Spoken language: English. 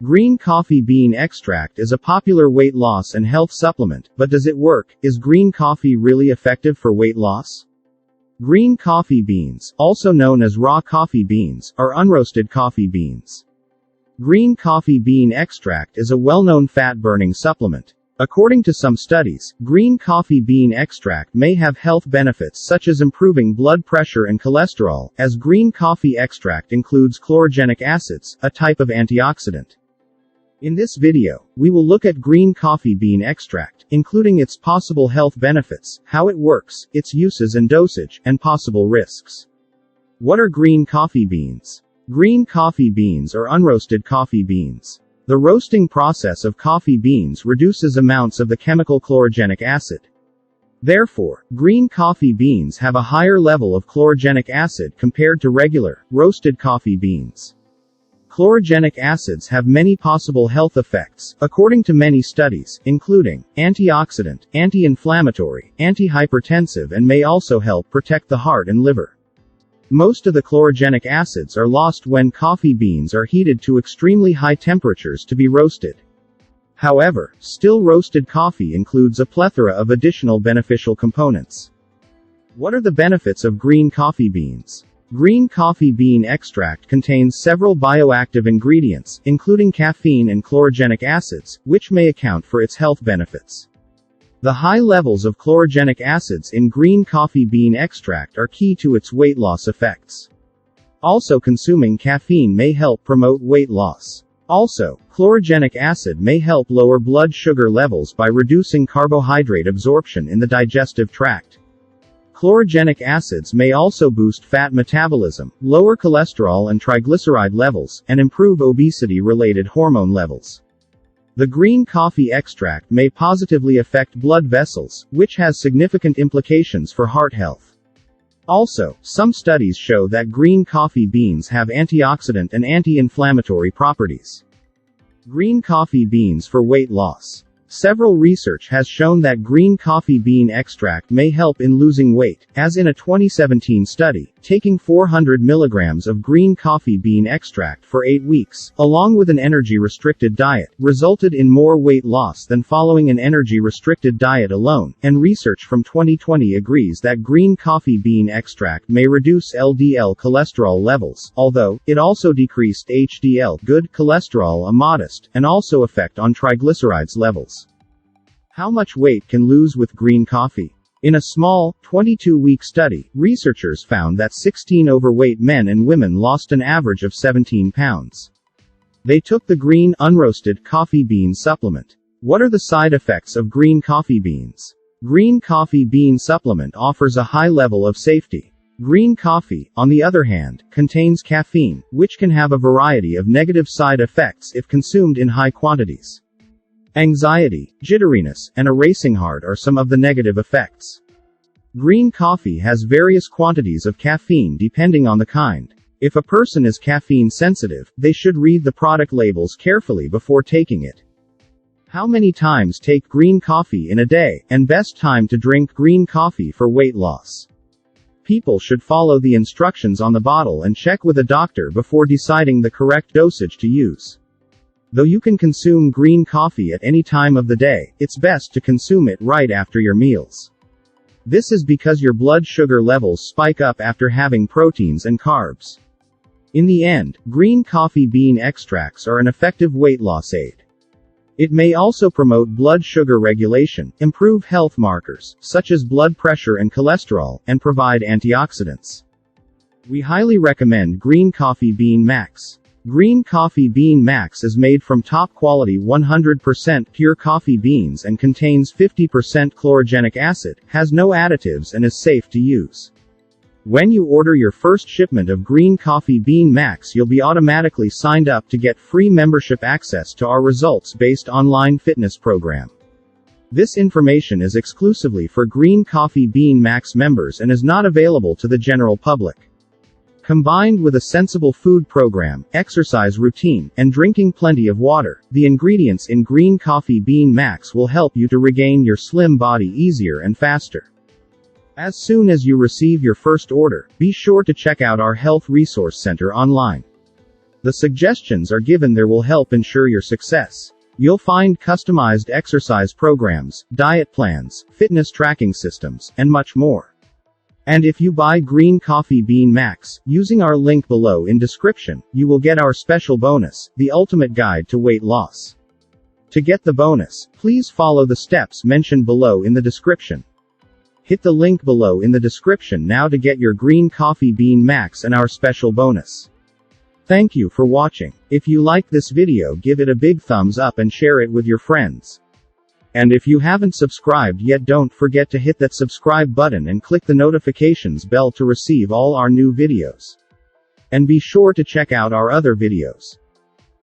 Green coffee bean extract is a popular weight loss and health supplement, but does it work? Is green coffee really effective for weight loss? Green coffee beans, also known as raw coffee beans, are unroasted coffee beans. Green coffee bean extract is a well-known fat-burning supplement. According to some studies, green coffee bean extract may have health benefits such as improving blood pressure and cholesterol, as green coffee extract includes chlorogenic acids, a type of antioxidant. In this video, we will look at green coffee bean extract, including its possible health benefits, how it works, its uses and dosage, and possible risks. What are green coffee beans? Green coffee beans are unroasted coffee beans. The roasting process of coffee beans reduces amounts of the chemical chlorogenic acid. Therefore, green coffee beans have a higher level of chlorogenic acid compared to regular, roasted coffee beans. Chlorogenic acids have many possible health effects, according to many studies, including antioxidant, anti-inflammatory, antihypertensive, and may also help protect the heart and liver. Most of the chlorogenic acids are lost when coffee beans are heated to extremely high temperatures to be roasted. However, still roasted coffee includes a plethora of additional beneficial components. What are the benefits of green coffee beans? Green coffee bean extract contains several bioactive ingredients, including caffeine and chlorogenic acids, which may account for its health benefits. The high levels of chlorogenic acids in green coffee bean extract are key to its weight loss effects. Also, consuming caffeine may help promote weight loss. Also, chlorogenic acid may help lower blood sugar levels by reducing carbohydrate absorption in the digestive tract. Chlorogenic acids may also boost fat metabolism, lower cholesterol and triglyceride levels, and improve obesity-related hormone levels. The green coffee extract may positively affect blood vessels, which has significant implications for heart health. Also, some studies show that green coffee beans have antioxidant and anti-inflammatory properties. Green coffee beans for weight loss. Several research has shown that green coffee bean extract may help in losing weight, as in a 2017 study, taking 400 milligrams of green coffee bean extract for 8 weeks, along with an energy-restricted diet, resulted in more weight loss than following an energy-restricted diet alone, and research from 2020 agrees that green coffee bean extract may reduce LDL cholesterol levels, although, it also decreased HDL good cholesterol a modest, and also effect on triglycerides levels. How much weight can lose with green coffee? In a small, 22-week study, researchers found that 16 overweight men and women lost an average of 17 pounds. They took the green, unroasted coffee bean supplement. What are the side effects of green coffee beans? Green coffee bean supplement offers a high level of safety. Green coffee, on the other hand, contains caffeine, which can have a variety of negative side effects if consumed in high quantities. Anxiety, jitteriness, and a racing heart are some of the negative effects. Green coffee has various quantities of caffeine depending on the kind. If a person is caffeine sensitive, they should read the product labels carefully before taking it. How many times take green coffee in a day, and best time to drink green coffee for weight loss? People should follow the instructions on the bottle and check with a doctor before deciding the correct dosage to use. Though you can consume green coffee at any time of the day, it's best to consume it right after your meals. This is because your blood sugar levels spike up after having proteins and carbs. In the end, green coffee bean extracts are an effective weight loss aid. It may also promote blood sugar regulation, improve health markers, such as blood pressure and cholesterol, and provide antioxidants. We highly recommend Green Coffee Bean Max. Green Coffee Bean Max is made from top-quality 100% pure coffee beans and contains 50% chlorogenic acid, has no additives and is safe to use. When you order your first shipment of Green Coffee Bean Max, you'll be automatically signed up to get free membership access to our results-based online fitness program. This information is exclusively for Green Coffee Bean Max members and is not available to the general public. Combined with a sensible food program, exercise routine, and drinking plenty of water, the ingredients in Green Coffee Bean Max will help you to regain your slim body easier and faster. As soon as you receive your first order, be sure to check out our Health Resource Center online. The suggestions are given there will help ensure your success. You'll find customized exercise programs, diet plans, fitness tracking systems, and much more. And if you buy Green Coffee Bean Max, using our link below in description, you will get our special bonus, the ultimate guide to weight loss. To get the bonus, please follow the steps mentioned below in the description. Hit the link below in the description now to get your Green Coffee Bean Max and our special bonus. Thank you for watching. If you like this video, give it a big thumbs up and share it with your friends. And if you haven't subscribed yet, don't forget to hit that subscribe button and click the notifications bell to receive all our new videos. And be sure to check out our other videos.